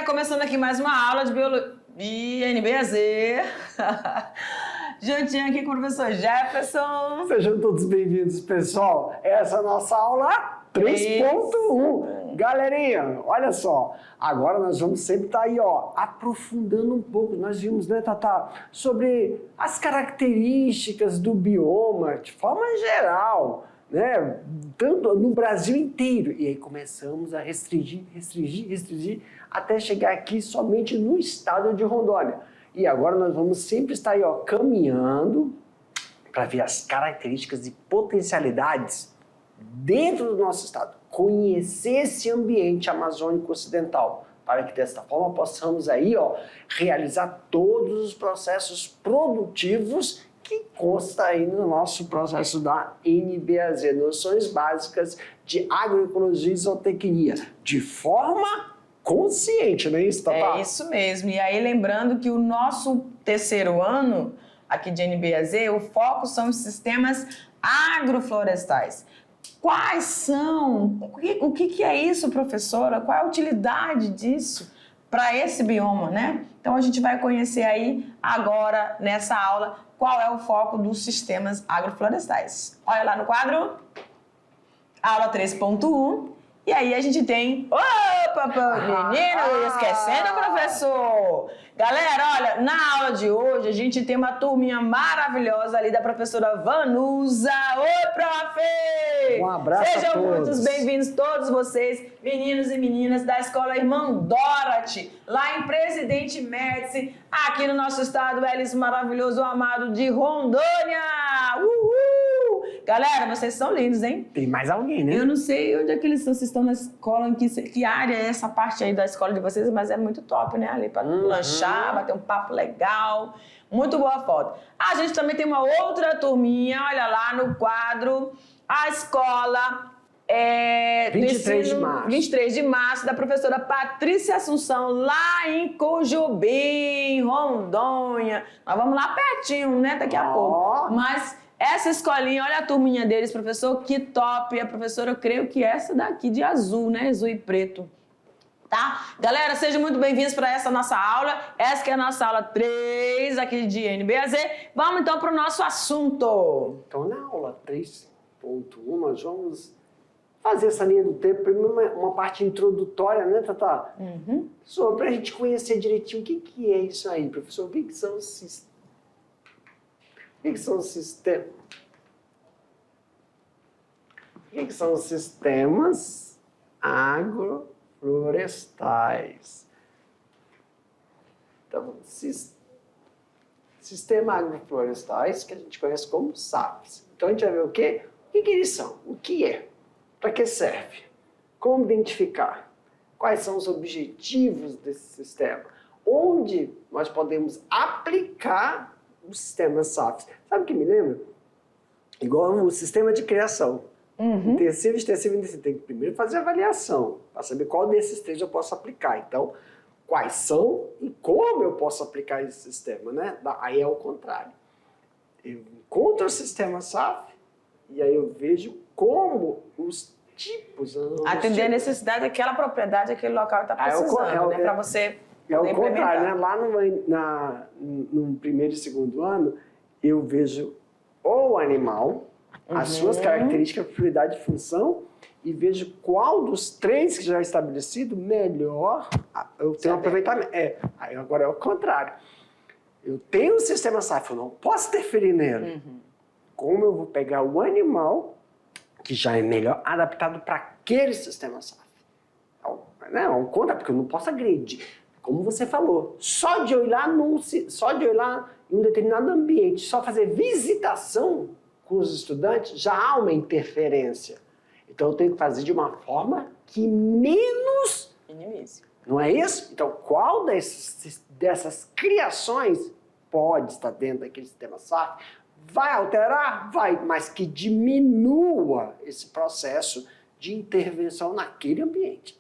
começando aqui mais uma aula de biologia NBAZ. Juntinho aqui com o professor Jefferson. Sejam todos bem-vindos, pessoal. Essa é a nossa aula 3.1. Galerinha, olha só. Agora nós vamos sempre estar aí, ó, aprofundando um pouco. Nós vimos, né, Tatá, sobre as características do bioma de forma geral, né, tanto no Brasil inteiro. E aí começamos a restringir, até chegar aqui somente no estado de Rondônia. E agora nós vamos sempre estar aí, ó, caminhando para ver as características e potencialidades dentro do nosso estado. Conhecer esse ambiente amazônico ocidental, para que desta forma possamos aí, ó, realizar todos os processos produtivos que consta aí no nosso processo da NBAZ, noções básicas de agroecologia e zootecnia, de forma consciente, não é isso, Tatá? É isso mesmo. E aí, lembrando que o nosso terceiro ano aqui de NBAZ, o foco são os sistemas agroflorestais. Quais são? O que é isso, professora? Qual é a utilidade disso para esse bioma, né? Então, a gente vai conhecer aí agora, nessa aula, qual é o foco dos sistemas agroflorestais. Olha lá no quadro, aula 3.1, e aí a gente tem... Menino, esquecendo o professor! Galera, olha, na aula de hoje a gente tem uma turminha maravilhosa ali da professora Vanusa. Oi, prof! Um abraço a Sejam todos. muito bem-vindos todos vocês, meninos e meninas da Escola Irmão Dorothy, lá em Presidente Médici, aqui no nosso estado belíssimo, maravilhoso, amado de Rondônia! Uhul! Galera, vocês são lindos, hein? Tem mais alguém, né? Eu não sei onde é que eles estão, se estão na escola, em que área é essa parte aí da escola de vocês, mas é muito top, né? Ali para lanchar, bater um papo legal, muito boa foto. A gente também tem uma outra turminha, olha lá no quadro, a escola 23 de março. 23 de março, da professora Patrícia Assunção, lá em Cojubim, Rondônia. Nós vamos lá pertinho, né? Daqui a pouco. Mas... essa escolinha, olha a turminha deles, professor, que top. A professora, eu creio que essa daqui de azul, né? Azul e preto. Tá? Galera, sejam muito bem-vindos para essa nossa aula. Essa que é a nossa aula 3 aqui de NBAZ. Vamos então para o nosso assunto. Então, na aula 3.1, nós vamos fazer essa linha do tempo. Primeiro, uma parte introdutória, né, Tatá? Só para a gente conhecer direitinho o que é isso aí, professor. O que são os sistemas? O que são os sistemas? O que são os sistemas agroflorestais? Então, sistema agroflorestais, que a gente conhece como SAFs. Então, a gente vai ver o quê? O que eles são? O que é? Para que serve? Como identificar? Quais são os objetivos desse sistema? Onde nós podemos aplicar o sistema SAFs. Sabe o que me lembra? Igual o sistema de criação. Intensivo, extensivo e intensivo. Tem que primeiro fazer a avaliação, para saber qual desses três eu posso aplicar. Então, quais são e como eu posso aplicar esse sistema, né? Aí é o contrário. Eu encontro o sistema SAF e aí eu vejo como os tipos... atender a necessidade daquela propriedade, aquele local está precisando, né? Para você... é o contrário, né? Lá no primeiro e segundo ano, eu vejo o animal, as suas características, prioridade e função, e vejo qual dos três que já é estabelecido melhor eu tenho um aproveitamento. Aí agora é o contrário. Eu tenho um sistema SAF, eu não posso interferir nele. Como eu vou pegar o animal, que já é melhor adaptado para aquele sistema SAF? Não, contra, porque eu não posso agredir. Como você falou, só de eu ir lá em um determinado ambiente, só fazer visitação com os estudantes, já há uma interferência. Então eu tenho que fazer de uma forma que menos minimize. Não é isso? Então qual dessas criações pode estar dentro daquele sistema SAF? Vai alterar? Vai, mas que diminua esse processo de intervenção naquele ambiente.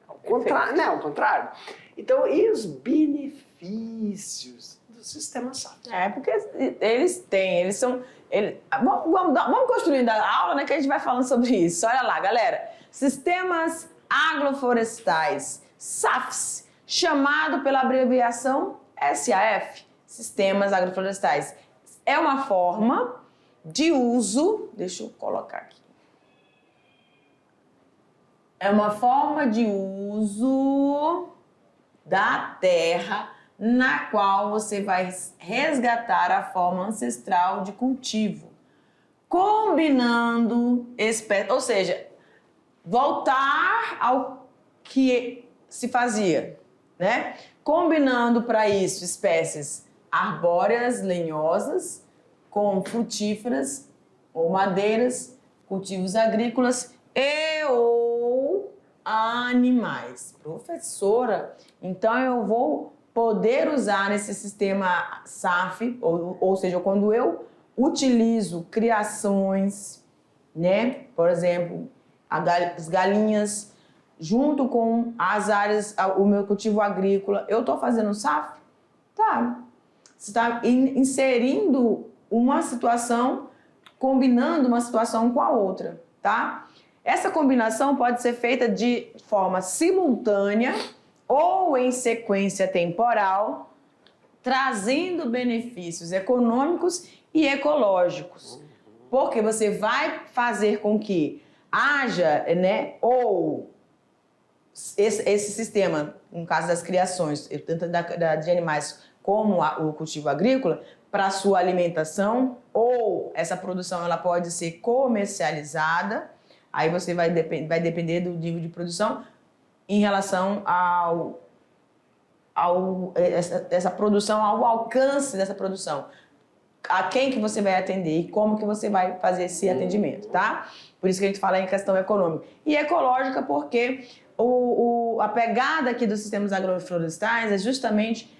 Ao contrário, não, ao contrário. Então, e os benefícios do sistema SAF? Porque eles são... Vamos construindo a aula, né, que a gente vai falando sobre isso. Olha lá, galera. Sistemas agroflorestais, SAFs, chamado pela abreviação SAF, Sistemas Agroflorestais. É uma forma de uso, deixa eu colocar aqui. É uma forma de uso da terra na qual você vai resgatar a forma ancestral de cultivo, combinando espécies, ou seja, voltar ao que se fazia, né? Combinando para isso espécies arbóreas, lenhosas, com frutíferas ou madeiras, cultivos agrícolas e ou animais. Professora, então eu vou poder usar esse sistema SAF, ou seja, quando eu utilizo criações, né? Por exemplo, as galinhas, junto com as áreas, o meu cultivo agrícola, eu estou fazendo SAF? Tá. Você está inserindo uma situação, combinando uma situação com a outra, tá? Essa combinação pode ser feita de forma simultânea ou em sequência temporal, trazendo benefícios econômicos e ecológicos. Porque você vai fazer com que haja, né, ou esse sistema, no caso das criações, tanto de animais como o cultivo agrícola, para sua alimentação, ou essa produção ela pode ser comercializada, aí você vai depender do nível de produção em relação essa produção, ao alcance dessa produção. A quem que você vai atender e como que você vai fazer esse atendimento, tá? Por isso que a gente fala em questão econômica. E ecológica porque a pegada aqui dos sistemas agroflorestais é justamente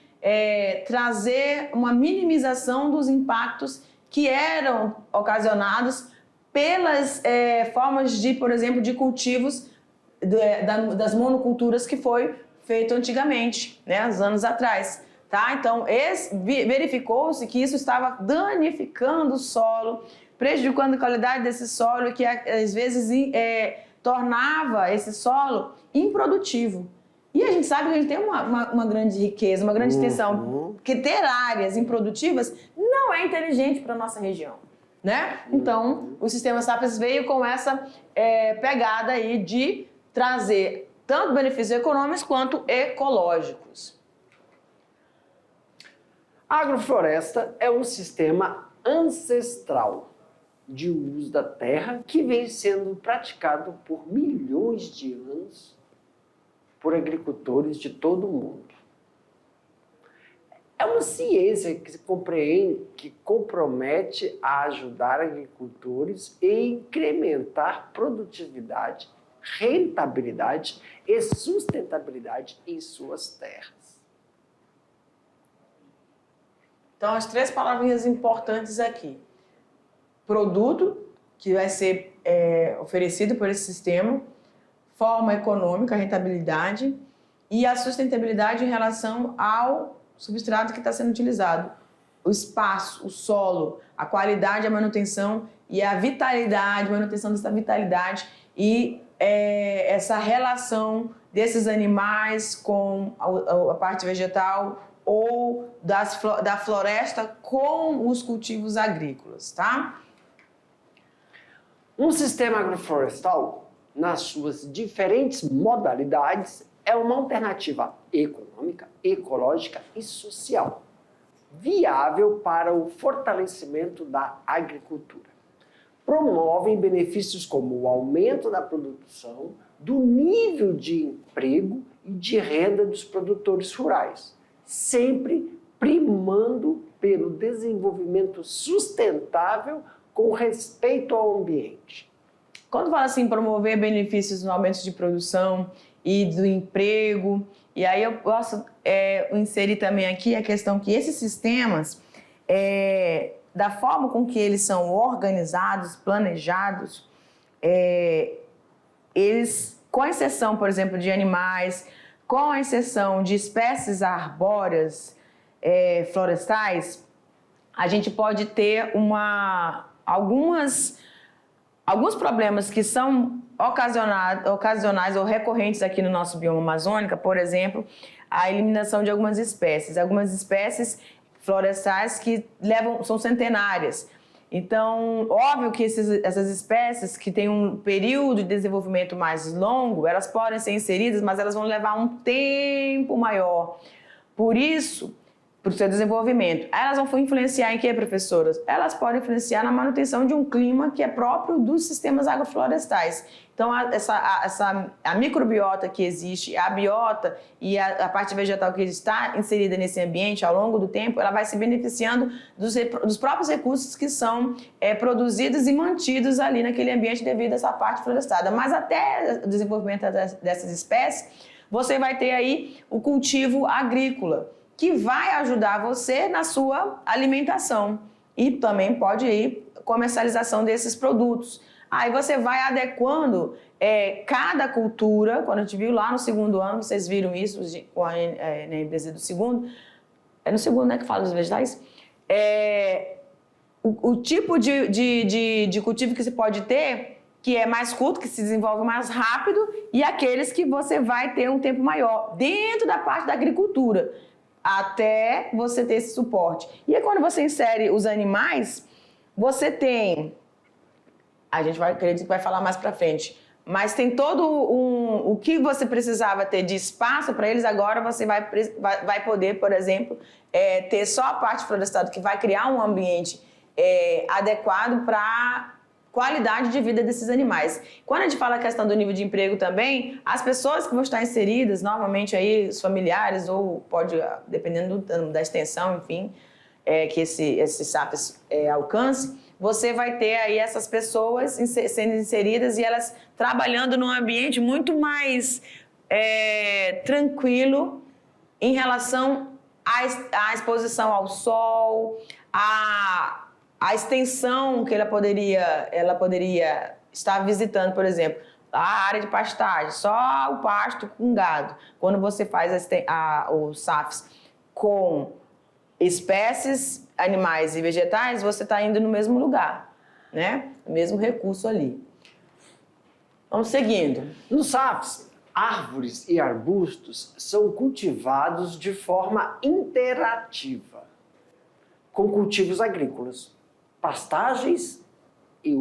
trazer uma minimização dos impactos que eram ocasionados pelas formas de, por exemplo, de cultivos das monoculturas que foi feito antigamente, né, há anos atrás. Tá? Então, verificou-se que isso estava danificando o solo, prejudicando a qualidade desse solo, que às vezes tornava esse solo improdutivo. E a gente sabe que a gente tem uma grande riqueza, uma grande extensão, que ter áreas improdutivas não é inteligente para a nossa região, né? Então, o sistema Sapiens veio com essa pegada aí de trazer tanto benefícios econômicos quanto ecológicos. A agrofloresta é um sistema ancestral de uso da terra que vem sendo praticado por milhões de anos por agricultores de todo o mundo. É uma ciência que se compreende, que compromete a ajudar agricultores e incrementar produtividade, rentabilidade e sustentabilidade em suas terras. Então, as 3 palavrinhas importantes aqui. Produto, que vai ser oferecido por esse sistema, forma econômica, rentabilidade, e a sustentabilidade em relação ao substrato que está sendo utilizado. O espaço, o solo, a qualidade, a manutenção e a vitalidade, manutenção dessa vitalidade e essa relação desses animais com a parte vegetal ou da floresta com os cultivos agrícolas, tá? Um sistema agroflorestal, nas suas diferentes modalidades, é uma alternativa econômica, ecológica e social, viável para o fortalecimento da agricultura. Promovem benefícios como o aumento da produção, do nível de emprego e de renda dos produtores rurais, sempre primando pelo desenvolvimento sustentável com respeito ao ambiente. Quando fala assim, promover benefícios no aumento de produção e do emprego, e aí eu posso inserir também aqui a questão que esses sistemas, da forma com que eles são organizados, planejados, eles, com exceção, por exemplo, de animais, com exceção de espécies arbóreas florestais, a gente pode ter alguns problemas que são ocasionais ou recorrentes aqui no nosso bioma amazônico, por exemplo, a eliminação de algumas espécies florestais que são centenárias. Então, óbvio que essas espécies que têm um período de desenvolvimento mais longo, elas podem ser inseridas, mas elas vão levar um tempo maior. Por isso, para o seu desenvolvimento. Elas vão influenciar em quê, professoras? Elas podem influenciar na manutenção de um clima que é próprio dos sistemas agroflorestais. Então, a microbiota que existe, a biota e a parte vegetal que está inserida nesse ambiente ao longo do tempo, ela vai se beneficiando dos próprios recursos que são produzidos e mantidos ali naquele ambiente devido a essa parte florestada. Mas até o desenvolvimento dessas espécies, você vai ter aí o cultivo agrícola, que vai ajudar você na sua alimentação e também pode ir comercialização desses produtos. Aí você vai adequando cada cultura, quando a gente viu lá no segundo ano, vocês viram isso com a NBZ do segundo, é no segundo, né, que fala dos vegetais, o tipo de cultivo que você pode ter, que é mais curto, que se desenvolve mais rápido, e aqueles que você vai ter um tempo maior, dentro da parte da agricultura, até você ter esse suporte. E aí, quando você insere os animais, você tem... A gente acredito que vai falar mais para frente, mas tem todo o que você precisava ter de espaço para eles, agora você vai poder, por exemplo, ter só a parte florestada, que vai criar um ambiente adequado para qualidade de vida desses animais. Quando a gente fala a questão do nível de emprego também, as pessoas que vão estar inseridas, normalmente aí os familiares, ou pode, dependendo da extensão, enfim, que esse SAFs alcance, você vai ter aí essas pessoas sendo inseridas e elas trabalhando num ambiente muito mais tranquilo em relação à exposição ao sol, a extensão que ela poderia estar visitando, por exemplo, a área de pastagem, só o pasto com gado. Quando você faz os SAFs com espécies, animais e vegetais, você está indo no mesmo lugar, né? O mesmo recurso ali. Vamos seguindo. Nos SAFs, árvores e arbustos são cultivados de forma interativa, com cultivos agrícolas, pastagens e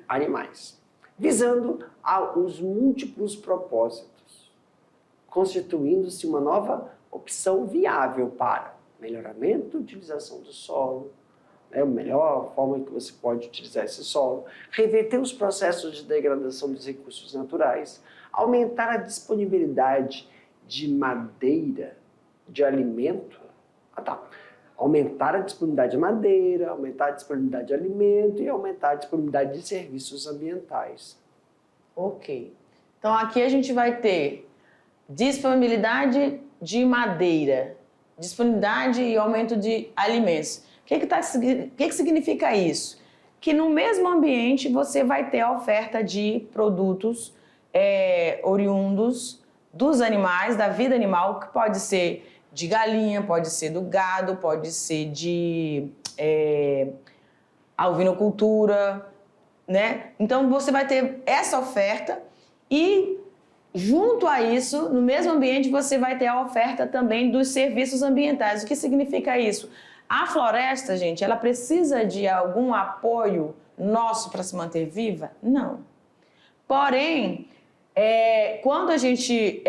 animais, visando aos múltiplos propósitos, constituindo-se uma nova opção viável para melhoramento da utilização do solo, a melhor forma que você pode utilizar esse solo, reverter os processos de degradação dos recursos naturais, aumentar a disponibilidade de madeira, de alimento, aumentar a disponibilidade de madeira, aumentar a disponibilidade de alimento e aumentar a disponibilidade de serviços ambientais. Ok. Então, aqui a gente vai ter disponibilidade de madeira, disponibilidade e aumento de alimentos. O que significa isso? Que no mesmo ambiente você vai ter a oferta de produtos oriundos dos animais, da vida animal, que pode ser de galinha, pode ser do gado, pode ser de alvinocultura, né? Então você vai ter essa oferta e junto a isso, no mesmo ambiente, você vai ter a oferta também dos serviços ambientais. O que significa isso? A floresta, gente, ela precisa de algum apoio nosso para se manter viva? Não. Porém, quando a gente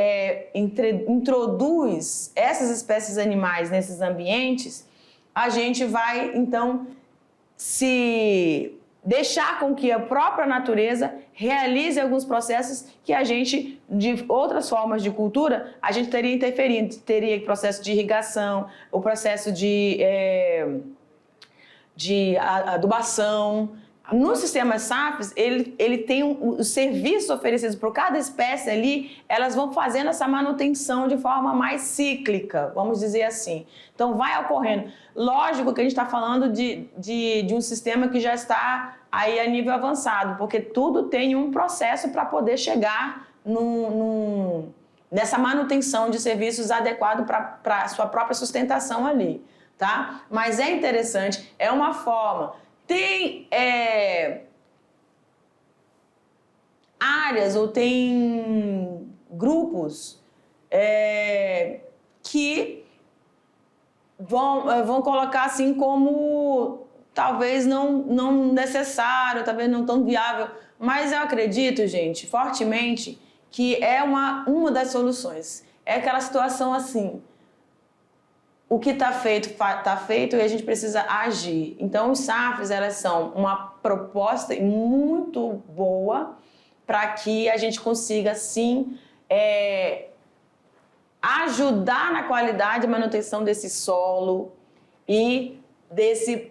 introduz essas espécies animais nesses ambientes, a gente vai, então, se deixar com que a própria natureza realize alguns processos que a gente, de outras formas de cultura, a gente teria interferindo. Teria processo de irrigação, o processo de adubação. No sistema SAFs, ele tem os serviços oferecidos por cada espécie ali, elas vão fazendo essa manutenção de forma mais cíclica, vamos dizer assim. Então, vai ocorrendo. Lógico que a gente está falando de um sistema que já está aí a nível avançado, porque tudo tem um processo para poder chegar nessa manutenção de serviços adequado para a sua própria sustentação ali, tá? Mas é interessante, é uma forma... Tem áreas ou tem grupos que vão colocar assim como talvez não necessário, talvez não tão viável, mas eu acredito, gente, fortemente, que é uma das soluções. É aquela situação assim, o que está feito e a gente precisa agir. Então, os SAFs, elas são uma proposta muito boa para que a gente consiga, sim, ajudar na qualidade e manutenção desse solo e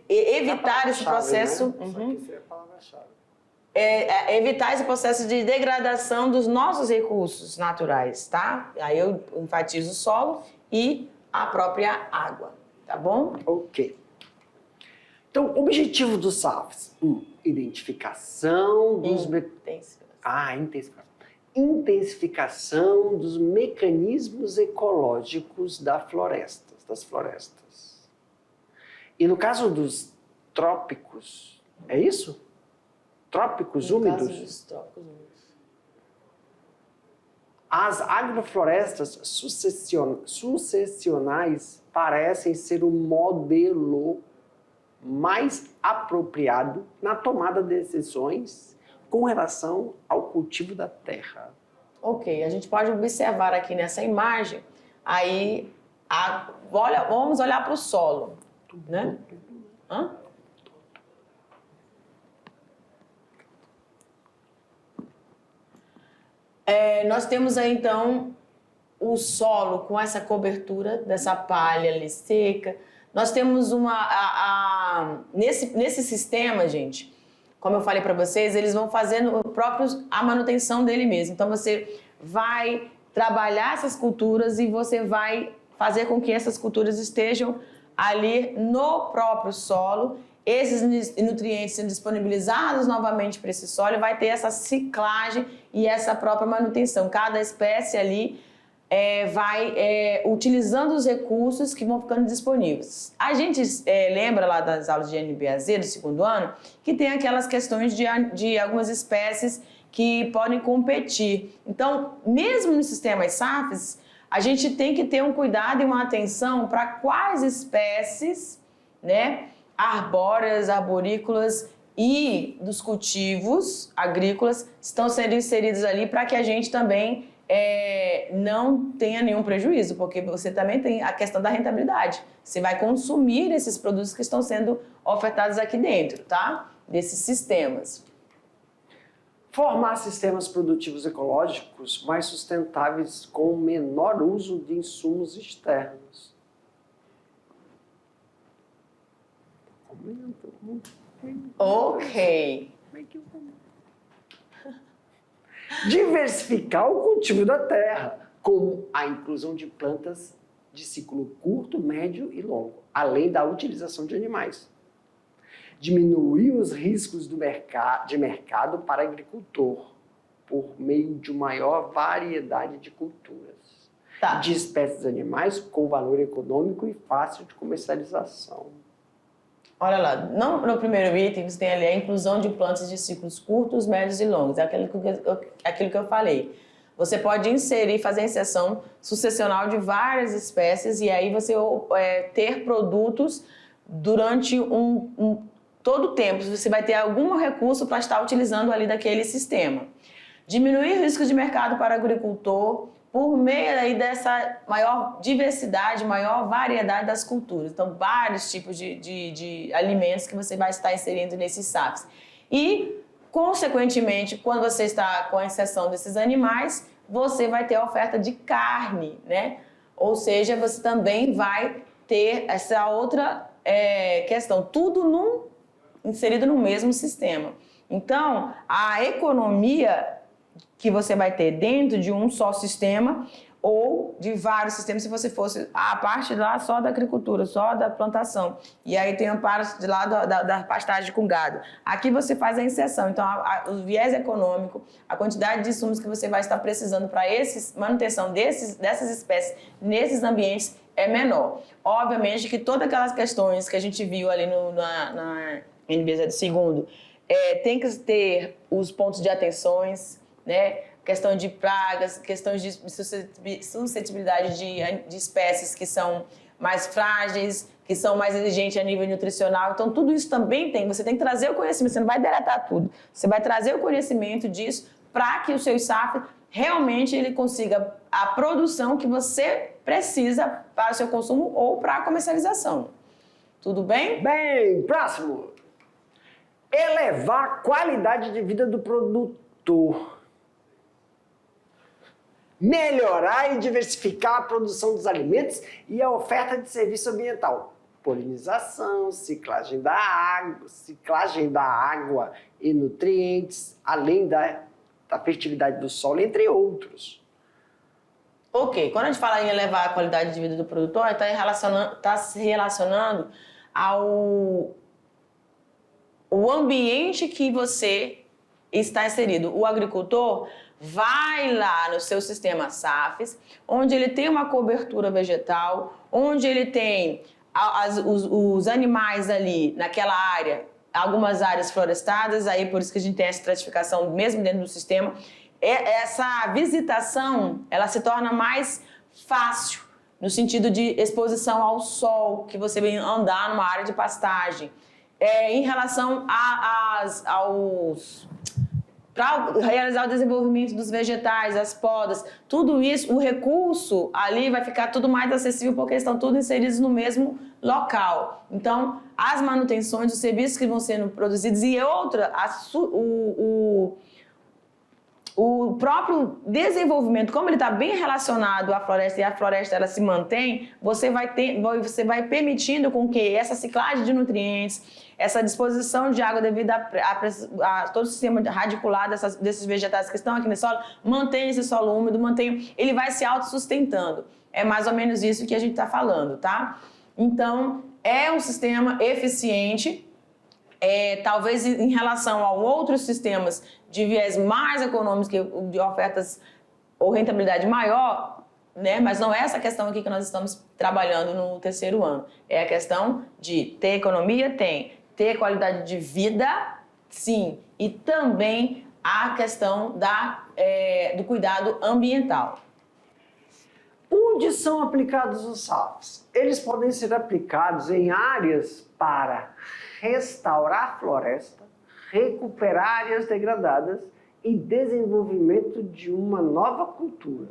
evitar esse processo... Né? Isso aqui seria a palavra-chave. Evitar esse processo de degradação dos nossos recursos naturais, tá? Aí eu enfatizo o solo e a própria água, tá bom? Ok. Então, o objetivo dos SAFs: identificação dos... intensificação dos mecanismos ecológicos das florestas. E no caso dos trópicos, é isso? Trópicos úmidos? No caso dos trópicos úmidos. As agroflorestas sucessionais parecem ser o modelo mais apropriado na tomada de decisões com relação ao cultivo da terra. Ok, a gente pode observar aqui nessa imagem, aí vamos olhar para o solo, né? Hã? Nós temos aí, então, o solo com essa cobertura dessa palha ali seca. Nós temos nesse sistema, gente, como eu falei para vocês, eles vão fazendo a manutenção dele mesmo. Então, você vai trabalhar essas culturas e você vai fazer com que essas culturas estejam ali no próprio solo. Esses nutrientes sendo disponibilizados novamente para esse solo, vai ter essa ciclagem e essa própria manutenção. Cada espécie ali vai utilizando os recursos que vão ficando disponíveis. A gente lembra lá das aulas de NBAZ do segundo ano que tem aquelas questões de algumas espécies que podem competir. Então, mesmo nos sistemas SAFs, a gente tem que ter um cuidado e uma atenção para quais espécies, né, arbóreas, arborícolas e dos cultivos agrícolas estão sendo inseridos ali para que a gente também não tenha nenhum prejuízo, porque você também tem a questão da rentabilidade. Você vai consumir esses produtos que estão sendo ofertados aqui dentro, tá? Desses sistemas. Formar sistemas produtivos ecológicos mais sustentáveis com menor uso de insumos externos. Ok. Diversificar o cultivo da terra, com a inclusão de plantas de ciclo curto, médio e longo, além da utilização de animais. Diminuir os riscos de mercado para agricultor, por meio de maior variedade de culturas, de espécies animais com valor econômico e fácil de comercialização. Olha lá, no primeiro item você tem ali a inclusão de plantas de ciclos curtos, médios e longos. É aquilo que eu falei. Você pode fazer a inserção sucessional de várias espécies e aí você ter produtos durante todo o tempo. Você vai ter algum recurso para estar utilizando ali daquele sistema. Diminuir o risco de mercado para o agricultor por meio aí dessa maior diversidade, maior variedade das culturas. Então, vários tipos de alimentos que você vai estar inserindo nesses SAFs. E, consequentemente, quando você está com a inserção desses animais, você vai ter a oferta de carne, né? Ou seja, você também vai ter essa outra questão, tudo inserido no mesmo sistema. Então, a economia que você vai ter dentro de um só sistema ou de vários sistemas, se você fosse a parte lá só da agricultura, só da plantação, e aí tem a parte de lá da pastagem com gado. Aqui você faz a inserção, então o viés econômico, a quantidade de insumos que você vai estar precisando para manutenção dessas espécies nesses ambientes é menor. Obviamente que todas aquelas questões que a gente viu ali na NBZ do segundo, tem que ter os pontos de atenções, né? questão de pragas, questões de suscetibilidade de espécies que são mais frágeis, que são mais exigentes a nível nutricional. Então, tudo isso também você tem que trazer o conhecimento, você não vai deletar tudo. Você vai trazer o conhecimento disso para que o seu SAF realmente ele consiga a produção que você precisa para o seu consumo ou para a comercialização. Tudo bem? Bem, próximo. Elevar a qualidade de vida do produtor. Melhorar e diversificar a produção dos alimentos e a oferta de serviço ambiental. Polinização, ciclagem da água e nutrientes, além da fertilidade do solo, entre outros. Ok, quando a gente fala em elevar a qualidade de vida do produtor, está se relacionando ao ambiente que você está inserido. O agricultor vai lá no seu sistema SAFs, onde ele tem uma cobertura vegetal, onde ele tem os animais ali naquela área, algumas áreas florestadas, aí por isso que a gente tem essa estratificação mesmo dentro do sistema. Essa visitação, ela se torna mais fácil, no sentido de exposição ao sol, que você vem andar numa área de pastagem. Em relação para realizar o desenvolvimento dos vegetais, as podas, tudo isso, o recurso ali vai ficar tudo mais acessível porque estão todos inseridos no mesmo local. Então, as manutenções, os serviços que vão sendo produzidos e o próprio desenvolvimento, como ele está bem relacionado à floresta e a floresta ela se mantém, você vai permitindo com que essa ciclagem de nutrientes, essa disposição de água devido a todo o sistema radicular desses vegetais que estão aqui no solo, mantenha esse solo úmido, ele vai se autossustentando. É mais ou menos isso que a gente está falando, tá? Então, é um sistema eficiente. Talvez em relação a outros sistemas de viés mais econômicos, de ofertas ou rentabilidade maior, né? Mas não é essa questão aqui que nós estamos trabalhando no terceiro ano. É a questão de ter economia, ter qualidade de vida, sim, e também a questão do cuidado ambiental. Onde são aplicados os SAFs? Eles podem ser aplicados em áreas para restaurar a floresta, recuperar áreas degradadas e desenvolvimento de uma nova cultura.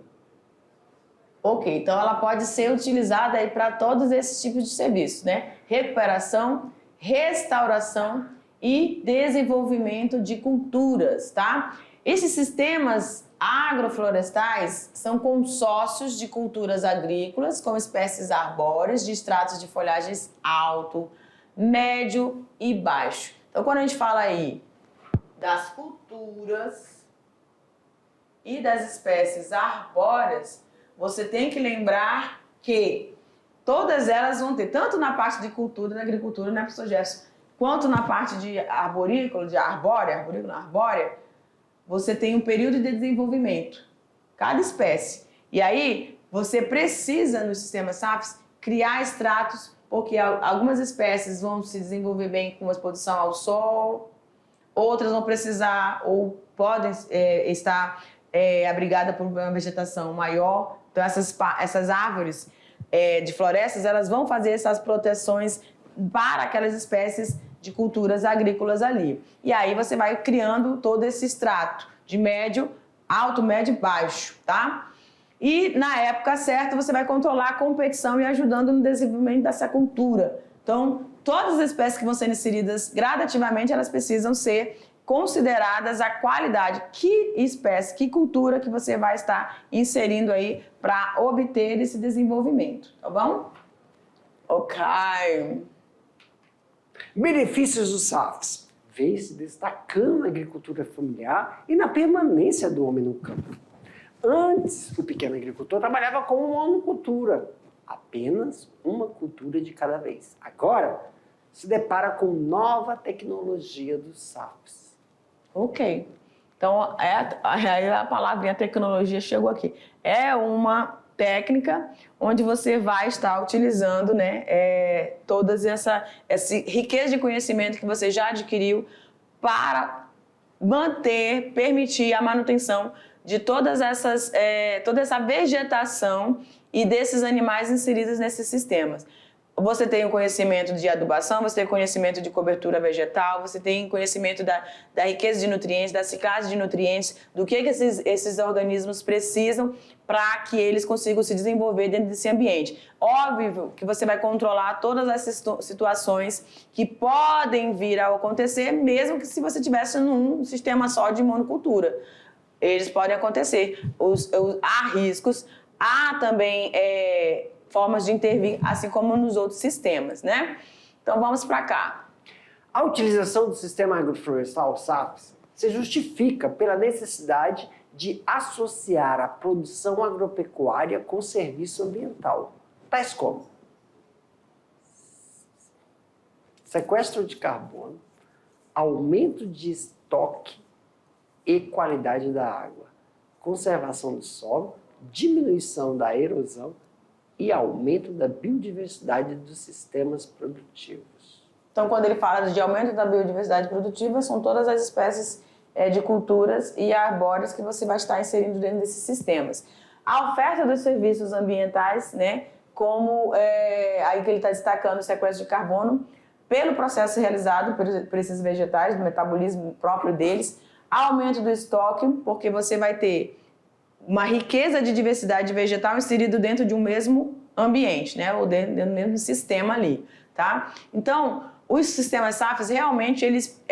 Ok, então ela pode ser utilizada para todos esses tipos de serviços, né? Recuperação, restauração e desenvolvimento de culturas, tá? Esses sistemas agroflorestais são consórcios de culturas agrícolas com espécies arbóreas de estratos de folhagens alto, médio e baixo. Então, quando a gente fala aí das culturas e das espécies arbóreas, você tem que lembrar que todas elas vão ter, tanto na parte de cultura, da agricultura, né, professor Jefferson, quanto na parte de arborícola, arbórea, você tem um período de desenvolvimento, cada espécie. E aí, você precisa, no sistema SAFs, criar estratos, porque algumas espécies vão se desenvolver bem com uma exposição ao sol, outras vão precisar ou podem estar abrigadas por uma vegetação maior. Então, essas árvores de florestas, elas vão fazer essas proteções para aquelas espécies de culturas agrícolas ali. E aí você vai criando todo esse extrato de médio, alto, médio e baixo, tá? E na época certa você vai controlar a competição e ajudando no desenvolvimento dessa cultura. Então, todas as espécies que vão ser inseridas gradativamente, elas precisam ser consideradas a qualidade. Que espécie, que cultura que você vai estar inserindo aí para obter esse desenvolvimento, tá bom? Ok. Benefícios dos SAFs. Vem se destacando na agricultura familiar e na permanência do homem no campo. Antes, o pequeno agricultor trabalhava com uma monocultura, apenas uma cultura de cada vez. Agora, se depara com nova tecnologia dos SAFs. Ok. Então, aí a palavrinha tecnologia chegou aqui. É uma técnica onde você vai estar utilizando, né, toda essa riqueza de conhecimento que você já adquiriu para permitir a manutenção de toda essa vegetação e desses animais inseridos nesses sistemas. Você tem o conhecimento de adubação, você tem o conhecimento de cobertura vegetal, você tem conhecimento da riqueza de nutrientes, da ciclagem de nutrientes, do que esses organismos precisam para que eles consigam se desenvolver dentro desse ambiente. Óbvio que você vai controlar todas essas situações que podem vir a acontecer, mesmo que se você tivesse num sistema só de monocultura. Eles podem acontecer. Há riscos, há também formas de intervir, assim como nos outros sistemas, né? Então vamos para cá. A utilização do sistema agroflorestal SAFs se justifica pela necessidade de associar a produção agropecuária com serviço ambiental, tais como sequestro de carbono, aumento de estoque e qualidade da água, conservação do solo, diminuição da erosão e aumento da biodiversidade dos sistemas produtivos. Então, quando ele fala de aumento da biodiversidade produtiva, são todas as espécies de culturas e arbóreas que você vai estar inserindo dentro desses sistemas. A oferta dos serviços ambientais, né, como aí que ele está destacando o sequestro de carbono, pelo processo realizado por esses vegetais, do metabolismo próprio deles, aumento do estoque, porque você vai ter uma riqueza de diversidade vegetal inserido dentro de um mesmo ambiente, né? Ou dentro do mesmo sistema ali, tá? Então, os sistemas SAFs realmente eles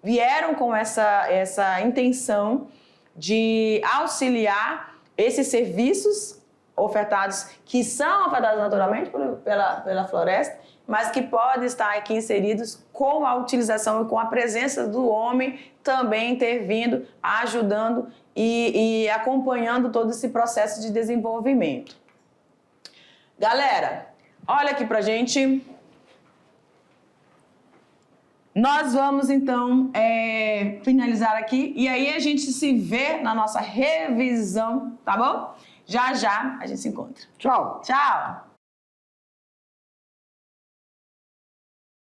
vieram com essa intenção de auxiliar esses serviços ofertados, que são ofertados naturalmente pela floresta, mas que podem estar aqui inseridos com a utilização e com a presença do homem também intervindo, ajudando e acompanhando todo esse processo de desenvolvimento. Galera, olha aqui pra gente. Nós vamos, então, finalizar aqui e aí a gente se vê na nossa revisão, tá bom? Já a gente se encontra. Tchau! Tchau!